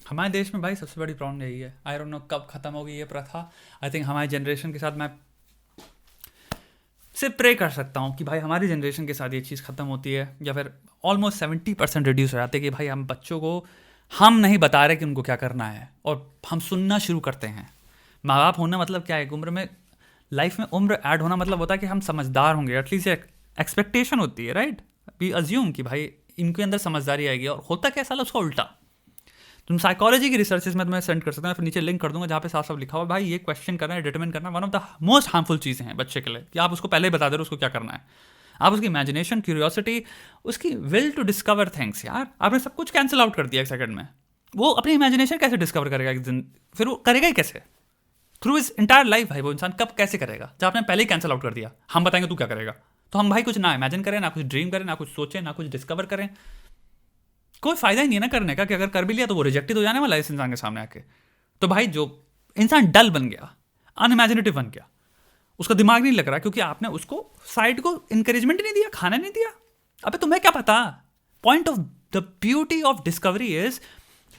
हमारे देश में भाई सबसे बड़ी प्रॉब्लम यही है। आई डोंट नो कब खत्म होगी ये प्रथा। आई थिंक हमारी जनरेशन के साथ मैं सिर्फ प्रे कर सकता हूँ कि भाई हमारी जनरेशन के साथ ये चीज़ खत्म होती है, या फिर ऑलमोस्ट 70% रिड्यूस हो जाते हैं कि भाई हम बच्चों को हम नहीं बता रहे कि उनको क्या करना है, और हम सुनना शुरू करते हैं। माँ बाप होना मतलब क्या है, एक उम्र में लाइफ में उम्र ऐड होना मतलब होता है कि हम समझदार होंगे, एटलीस्ट एक एक्सपेक्टेशन होती है, राइट। वी अज्यूम कि भाई इनके अंदर समझदारी आएगी, और होता क्या साला उसका उल्टा। तुम साइकोलॉजी की रिसर्चेस में तुम्हें सेंड कर सकते हैं, फिर नीचे लिंक कर दूंगा जहाँ पे साफ साफ लिखा हुआ भाई ये क्वेश्चन करना है, डिटरमिन करना one of the most harmful चीज़ें हैं बच्चे के लिए, कि आप उसको पहले ही बता दे रहे हो उसको क्या करना है। आप उसकी इमेजिनेशन, क्यूरियोसिटी, उसकी विल टू डिस्कवर थिंग्स, यार आपने सब कुछ कैंसिल आउट कर दिया एक सेकंड में। वो अपनी इमेजिनेशन कैसे डिस्कवर करेगा एक दिन, फिर वो करेगा ही कैसे थ्रू इज इंटायर लाइफ भाई, वो इंसान कब कैसे करेगा जब आपने पहले ही कैंसिल आउट कर दिया। हम बताएंगे तू क्या करेगा, तो हम भाई कुछ ना इमेजिन करें, ना कुछ ड्रीम करें, ना कुछ सोचें, ना कुछ डिस्कवर करें, कोई फायदा ही नहीं है ना करने का, कि अगर कर भी लिया तो वो रिजेक्ट हो जाने वाला है इस इंसान के सामने आके। तो भाई जो इंसान डल बन गया, अनइमेजिनेटिव बन गया, उसका दिमाग नहीं लग रहा क्योंकि आपने उसको साइड को इंकरेजमेंट नहीं दिया, खाना नहीं दिया। अबे तुम्हें क्या पता। Point of the beauty of discovery is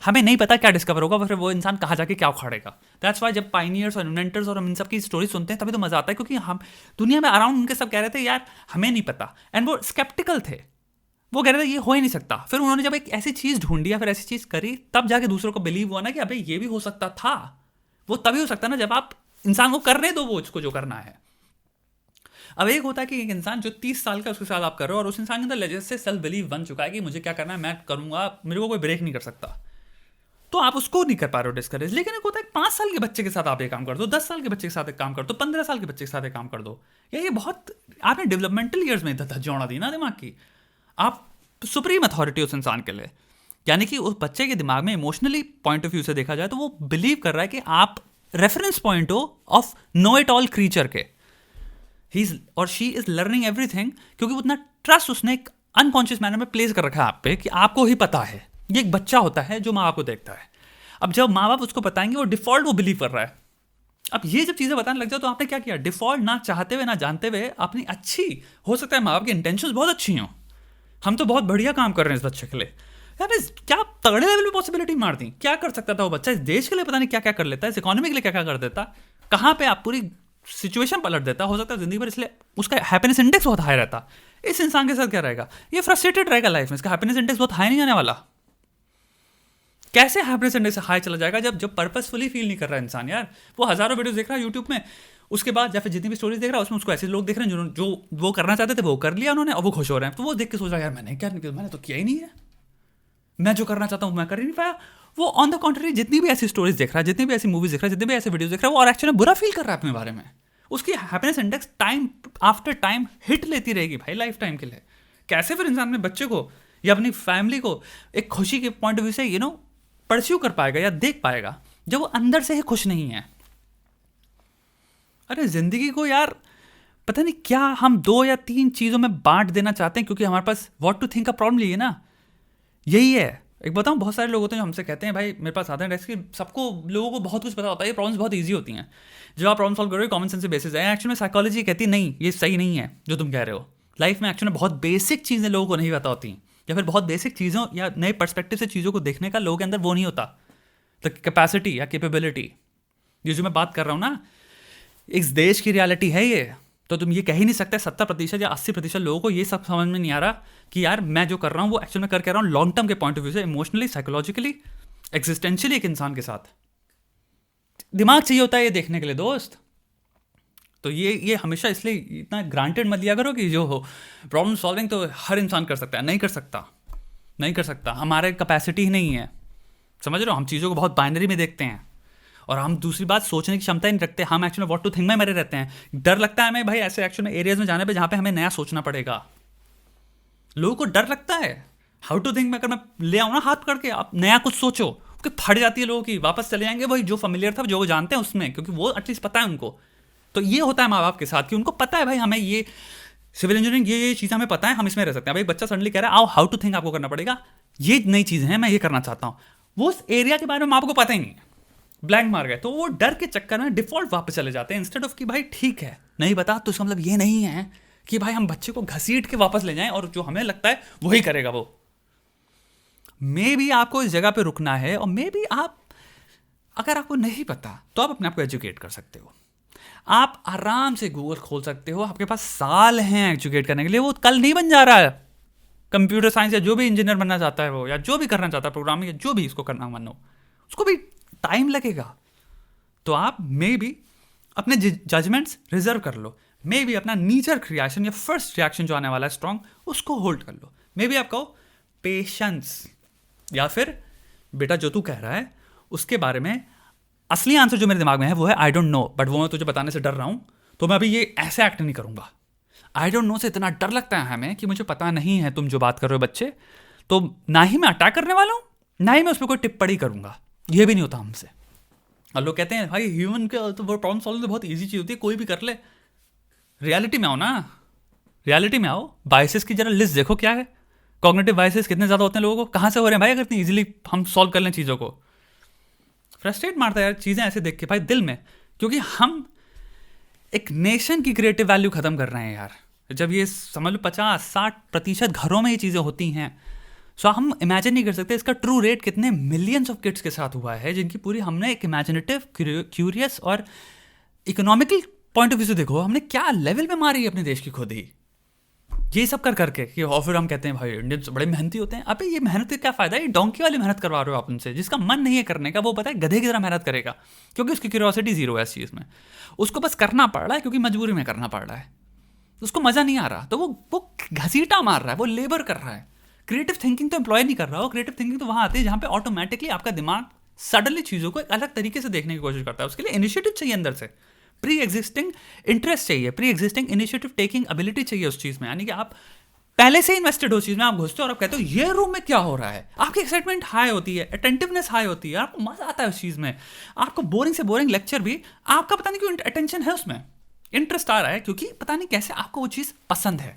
हमें नहीं पता क्या डिस्कवर होगा, फिर वो इंसान कहाँ जाके क्या उखाड़ेगा। दैट्स वाई जब पाइनियर्स और इन्वेंटर्स और हम इन सब की स्टोरी सुनते हैं तभी तो मजा आता है, क्योंकि हम दुनिया में अराउंड उनके सब कह रहे थे यार हमें नहीं पता, एंड वो स्केप्टिकल थे। वो कह रहे थे ये हो ही नहीं सकता, फिर उन्होंने जब एक ऐसी चीज़ ढूंढी या फिर ऐसी चीज़ करी, तब जाके दूसरों को बिलीव हुआ ना कि अबे ये भी हो सकता था। वो तभी हो सकता ना जब आप इंसान को करने दो वो उसको जो करना है। अब एक होता है कि एक इंसान जो 30 साल का उसके साथ आप कर रहे हो, और उस इंसान के अंदर लेजेंड से सेल्फ बिलीव बन चुका है कि मुझे क्या करना है, मैं करूंगा, मेरे को कोई ब्रेक नहीं कर सकता, तो आप उसको नहीं कर पा रहे हो डिस्करेज। लेकिन एक होता है 5 साल के बच्चे के साथ आप एक काम कर दो, 10 साल के बच्चे के साथ एक काम कर दो, 15 साल के बच्चे के साथ एक काम कर दो, या ये बहुत आपने डेवलपमेंटल ईयर्स में धज्जौड़ा दी ना दिमाग की। आप सुप्रीम अथॉरिटी उस इंसान के लिए, यानी कि उस बच्चे के दिमाग में इमोशनली पॉइंट ऑफ व्यू से देखा जाए तो वो बिलीव कर रहा है कि आप रेफरेंस पॉइंट हो of know it all creature के। ही इज और शी इज लर्निंग एवरीथिंग, क्योंकि उतना ट्रस्ट उसने एक अनकॉन्शियस मैनर में प्लेस कर रखा है आप पे कि आपको ही पता है। ये एक बच्चा होता है जो माँ बाप को देखता है। अब जब माँ बाप उसको बताएंगे वो डिफॉल्ट वो बिलीव कर रहा है। अब ये जब चीज़ें बताने लग जाओ तो आपने क्या किया, डिफॉल्ट ना चाहते हुए ना जानते हुए अपनी अच्छी, हो सकता है माँ बाप की इंटेंशंस बहुत अच्छी हों, हम तो बहुत बढ़िया काम कर रहे हैं इस बच्चे के लिए, यार क्या तगड़े लेवल पे पॉसिबिलिटी मार दी। क्या कर सकता था वो बच्चा इस देश के लिए, पता नहीं क्या क्या कर लेता है, इस इकोनॉमी के लिए क्या क्या कर देता, कहाँ पे आप पूरी सिचुएशन पलट देता। हो सकता है जिंदगी भर इसलिए उसका हैप्पीनेस इंडेक्स बहुत हाई रहता। इस इंसान के साथ क्या रहेगा, ये फ्रस्ट्रेटेड रहेगा लाइफ में, इसका हैप्पीनेस इंडेक्स बहुत हाई नहीं आने वाला। कैसे हैप्पीनेस इंडेक्स हाई चला जाएगा जब पर्पसफुली फील नहीं कर रहा इंसान। यार वो हजारों वीडियोस देख रहा है यूट्यूब में, उसके बाद या फिर जितनी भी स्टोरीज देख रहा है उसमें उसको ऐसे लोग देख रहे हैं जो वो करना चाहते थे वो कर लिया उन्होंने, और वो खुश हो रहे हैं। तो वो देख के सोच रहा है यार मैंने तो किया ही नहीं है, मैं जो करना चाहता हूँ मैं कर ही नहीं पाया। वो ऑन द कॉन्ट्री जितनी भी ऐसी स्टोरीज देख रहा है, जितनी भी ऐसी मूवीज देख रहा है, जितने भी ऐसे वीडियोस देख रहा है, वो और एक्चुअली बुरा फील कर रहा है अपने बारे में। उसकी happiness index time after time hit लेती रहेगी भाई लाइफ टाइम के लिए। कैसे फिर इंसान अपने बच्चे को या अपनी फैमिली को एक खुशी के पॉइंट ऑफ व्यू से परस्यू कर पाएगा या देख पाएगा जब वो अंदर से ही खुश नहीं है। अरे जिंदगी को यार पता नहीं क्या हम 2 या 3 चीज़ों में बांट देना चाहते हैं, क्योंकि हमारे पास व्हाट टू थिंक का प्रॉब्लम यही है ना, यही है। एक बताऊँ, बहुत सारे लोग होते हैं जो हमसे कहते हैं भाई मेरे पास आते हैं डेस्क की, सबको लोगों को बहुत कुछ पता होता है, ये प्रॉब्लम्स बहुत ईजी होती हैं जब आप प्रॉब्लम सॉल्व करोगे कॉमन सेंस से बेसिस है। एक्चुअली में साइकोलॉजी कहती है नहीं ये सही नहीं है जो तुम कह रहे हो। लाइफ में एक्चुअली बहुत बेसिक चीज़ें लोगों को नहीं पता होती, या फिर बहुत बेसिक चीज़ों या नए पर्सपेक्टिव से चीज़ों को देखने का लोगों के अंदर वो नहीं होता, द कैपेसिटी या कैपेबिलिटी। ये जो मैं बात कर रहा हूँ ना, इस देश की रियलिटी है ये। तो तुम ये कह ही नहीं सकते 70% या 80% लोगों को ये सब समझ में नहीं आ रहा कि यार मैं जो कर रहा हूँ वो एक्चुअल में कर रहा हूँ लॉन्ग टर्म के पॉइंट ऑफ व्यू से, इमोशनली, साइकोलॉजिकली, एग्जिस्टेंशियली एक इंसान के साथ। दिमाग चाहिए होता है ये देखने के लिए दोस्त। तो ये हमेशा इसलिए इतना ग्रांटेड मत लिया करो कि जो हो प्रॉब्लम सॉल्विंग तो हर इंसान कर सकता है। नहीं कर सकता, नहीं कर सकता, हमारे कैपेसिटी ही नहीं है। समझ रहे हो, हम चीज़ों को बहुत बाइनरी में देखते हैं, और हम दूसरी बात सोचने की क्षमता ही नहीं रखते। हम एक्चुअली व्हाट टू थिंक में मरे रहते हैं। डर लगता है हमें भाई ऐसे एक्चुअली एरियाज में जाने पे जहाँ पे हमें नया सोचना पड़ेगा। लोगों को डर लगता है हाउ टू थिंक में। अगर मैं ले आऊँ ना हाथ पकड़ के आप नया कुछ सोचो, क्योंकि फट जाती है लोगों की, वापस चले जाएंगे वही जो फैमिलियर था जो वो जानते हैं उसमें, क्योंकि वो एटलीस्ट पता है उनको। तो ये होता है माँ बाप के साथ कि उनको पता है भाई हमें ये सिविल इंजीनियरिंग ये चीज़ हमें पता है, हम इसमें रह सकते हैं। भाई बच्चा सडनली कह रहा है आओ हाउ टू थिंक आपको करना पड़ेगा, ये नई चीज़ें हैं, मैं ये करना चाहता हूँ। वो उस एरिया के बारे में आपको पता ही नहीं है, ब्लैंक मार गए। तो वो डर के चक्कर में डिफॉल्ट वापस चले जाते हैं, इंस्टेड ऑफ कि भाई ठीक है नहीं बता तो इसका मतलब ये नहीं है कि भाई हम बच्चे को घसीट के वापस ले जाएं और जो हमें लगता है वही करेगा वो। मे बी आपको इस जगह पे रुकना है, और मे बी आप, अगर आपको नहीं पता तो आप अपने आप को एजुकेट कर सकते हो। आप आराम से गूगल खोल सकते हो, आपके पास साल हैं एजुकेट करने के लिए। वो कल नहीं बन जा रहा है कंप्यूटर साइंस या जो भी इंजीनियर बनना चाहता है वो, या जो भी करना चाहता है प्रोग्रामिंग, या जो भी इसको करना मन हो, उसको भी टाइम लगेगा। तो आप मे बी अपने जजमेंट्स रिजर्व कर लो, मे बी अपना नीचर रिएक्शन या फर्स्ट रिएक्शन जो आने वाला है स्ट्रॉन्ग, उसको होल्ड कर लो। मे बी आप कहो पेशेंस, या फिर बेटा जो तू कह रहा है उसके बारे में असली आंसर जो मेरे दिमाग में है वो है आई डोंट नो, बट वो मैं तुझे बताने से डर रहा हूँ, तो मैं अभी ये ऐसे एक्ट नहीं करूँगा। आई डोंट नो से इतना डर लगता है हमें कि मुझे पता नहीं है तुम जो बात कर रहे हो बच्चे, तो ना ही मैं अटैक करने वाला हूँ, ना ही मैं उस पर कोई टिप्पणी करूँगा। ये भी नहीं होता हमसे। और लोग कहते हैं भाई ह्यूमन के तो वो प्रॉब्लम सॉल्विंग तो बहुत ईजी चीज़ होती है, कोई भी कर ले। रियलिटी में आओ ना, रियलिटी में आओ। बायसेस की जरा लिस्ट देखो क्या है, कॉग्निटिव बायसेस कितने ज़्यादा होते हैं लोगों को, कहाँ से हो रहे हैं भाई अगर इतनी ईजिली हम सॉल्व कर लें चीज़ों को। फ्रस्ट्रेट मारता है यार चीज़ें ऐसे देख के भाई दिल में, क्योंकि हम एक नेशन की क्रिएटिव वैल्यू खत्म कर रहे हैं यार। जब ये समझ लो 50-60% घरों में ये चीज़ें होती हैं, सो हम इमेजिन नहीं कर सकते इसका ट्रू रेट कितने मिलियंस ऑफ किड्स के साथ हुआ है, जिनकी पूरी हमने एक इमेजिनेटिव, क्यूरियस और इकोनॉमिकल पॉइंट ऑफ व्यू से देखो हमने क्या लेवल पे मारी है अपने देश की खुद ही, ये सब कर करके कि। और फिर हम कहते हैं भाई इंडियंस बड़े मेहनती होते हैं। अबे ये मेहनत का क्या फ़ायदा है, ये डोंकी वाली मेहनत करवा रहे हो आप उनसे। जिसका मन नहीं है करने का वो पता है गधे की तरह मेहनत करेगा, क्योंकि उसकी क्यूरियोसिटी जीरो है इस चीज़ में। उसको बस करना पड़ रहा है क्योंकि मजबूरी में करना पड़ रहा है, उसको मज़ा नहीं आ रहा, तो वो घसीटा मार रहा है, वो लेबर कर रहा है। क्रिएटिव थिंकिंग तो एम्प्लॉय नहीं कर रहा हो, क्रिएटिव थिंकिंग तो वहाँ आती है जहाँ पे ऑटोमेटिकली आपका दिमाग सडनली चीज़ों को एक अलग तरीके से देखने की कोशिश करता है। उसके लिए इनिशिएटिव चाहिए अंदर से, प्री एग्जिस्टिंग इंटरेस्ट चाहिए, pre existing initiative taking ability चाहिए उस चीज़ में। यानी कि आप पहले से इन्वेस्टेड हो चीज़ में, आप घुसते हो और आप कहते हो ये रूम में क्या हो रहा है, आपकी एक्साइटमेंट हाई होती है, अटेंटिवनेस हाई होती है, आपको मजा आता है उस चीज़ में। आपको बोरिंग से बोरिंग लेक्चर भी आपका पता नहीं क्यों अटेंशन है उसमें, इंटरेस्ट आ रहा है, क्योंकि पता नहीं कैसे आपको वो चीज़ पसंद है।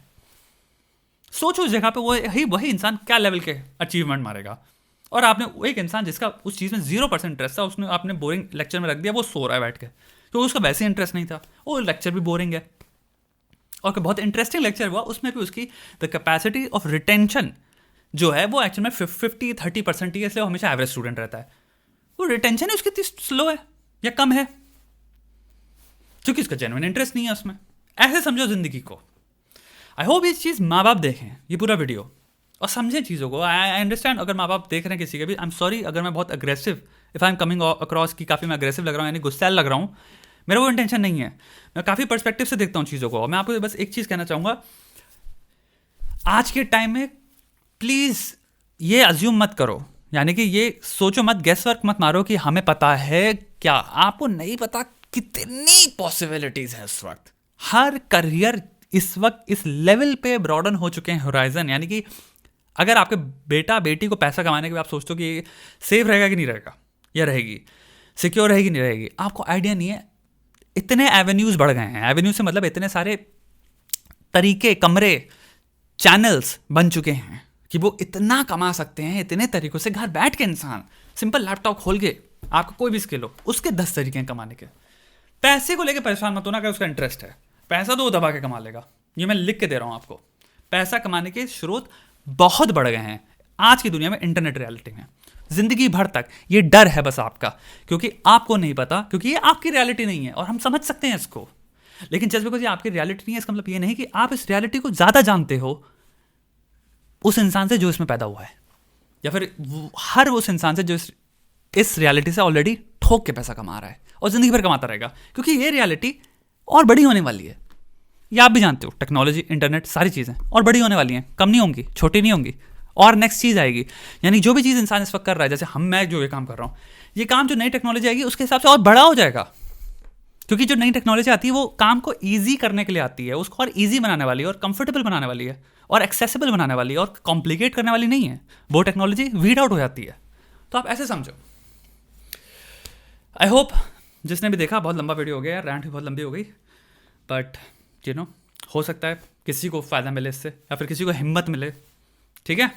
सोचो उस जगह पे वही इंसान क्या लेवल के अचीवमेंट मारेगा। और आपने एक इंसान जिसका उस चीज़ में 0% इंटरेस्ट था, उसने आपने बोरिंग लेक्चर में रख दिया, वो सो रहा है बैठ के, तो उसका वैसे इंटरेस्ट नहीं था, वो लेक्चर भी बोरिंग है। और बहुत इंटरेस्टिंग लेक्चर हुआ उसमें भी उसकी द कैपेसिटी ऑफ रिटेंशन जो है वो एक्चुअल में 50-30% ही है, इसलिए वो हमेशा एवरेज स्टूडेंट रहता है। वो रिटेंशन है उसकी स्लो है या कम है, क्योंकि उसका जेन्युइन इंटरेस्ट नहीं है उसमें। ऐसे समझो जिंदगी को। आई होप ये चीज़ माँ बाप देखें ये पूरा वीडियो और समझें चीज़ों को। आई अंडरस्टैंड अगर माँ बाप देख रहे हैं किसी के भी, आई एम सॉरी अगर मैं बहुत aggressive, if I am coming across की काफ़ी मैं अग्रेसिव लग रहा हूँ, यानी गुस्सैल लग रहा हूँ, मेरा वो इंटेंशन नहीं है। मैं काफ़ी पर्सपेक्टिव से देखता हूँ चीज़ों को। और मैं आपको बस एक चीज़ कहना चाहूँगा, आज के टाइम में प्लीज़ ये अज्यूम मत करो, यानी कि ये सोचो मत, गेस वर्क मत मारो कि हमें पता है क्या। आपको नहीं पता कितनी पॉसिबिलिटीज़ है इस वक्त। हर करियर इस वक्त इस लेवल पे ब्रॉडन हो चुके हैं होराइजन, यानी कि अगर आपके बेटा बेटी को पैसा कमाने के बाद आप सोचते हो कि सेफ रहेगा कि नहीं रहेगा, या रहेगी सिक्योर रहेगी नहीं रहेगी, आपको आइडिया नहीं है। इतने एवेन्यूज़ बढ़ गए हैं, एवेन्यू से मतलब इतने सारे तरीके, कमरे, चैनल्स बन चुके हैं कि वो इतना कमा सकते हैं इतने तरीक़ों से। घर बैठ के इंसान सिंपल लैपटॉप खोल के, आपका कोई भी स्किल हो, उसके 10 तरीके हैं कमाने के। पैसे को लेकर परेशान मत होना, अगर उसका इंटरेस्ट है पैसा तो वो दबा के कमा लेगा। ये मैं लिख के दे रहा हूँ आपको। पैसा कमाने के स्रोत बहुत बढ़ गए हैं आज की दुनिया में, इंटरनेट रियलिटी में। जिंदगी भर तक ये डर है बस आपका, क्योंकि आपको नहीं पता, क्योंकि ये आपकी रियलिटी नहीं है और हम समझ सकते हैं इसको। लेकिन जस्ट बिकॉज ये आपकी रियलिटी नहीं है, इसका मतलब ये नहीं कि आप इस रियलिटी को ज़्यादा जानते हो उस इंसान से जो इसमें पैदा हुआ है, या फिर हर उस इंसान से जो इस रियलिटी से ऑलरेडी ठोक के पैसा कमा रहा है और ज़िंदगी भर कमाता रहेगा। क्योंकि ये रियलिटी और बड़ी होने वाली है, ये आप भी जानते हो। टेक्नोलॉजी, इंटरनेट, सारी चीज़ें और बड़ी होने वाली हैं, कम नहीं होंगी, छोटी नहीं होंगी। और नेक्स्ट चीज़ आएगी, यानी जो भी चीज़ इंसान इस वक्त कर रहा है, जैसे मैं जो ये काम कर रहा हूँ, ये काम जो नई टेक्नोलॉजी आएगी उसके हिसाब से और बड़ा हो जाएगा। क्योंकि जो नई टेक्नोलॉजी आती है वो काम को ईजी करने के लिए आती है, उसको और ईजी बनाने वाली है, और कंफर्टेबल बनाने वाली है, और एक्सेसिबल बनाने वाली है, और कॉम्प्लिकेट करने वाली नहीं है। वो टेक्नोलॉजी वीड आउट हो जाती है। तो आप ऐसे समझो। आई होप जिसने भी देखा, बहुत लंबा वीडियो हो गया यार, रैंट भी बहुत लंबी हो गई, बट हो सकता है किसी को फ़ायदा मिले इससे, या फिर किसी को हिम्मत मिले। ठीक है।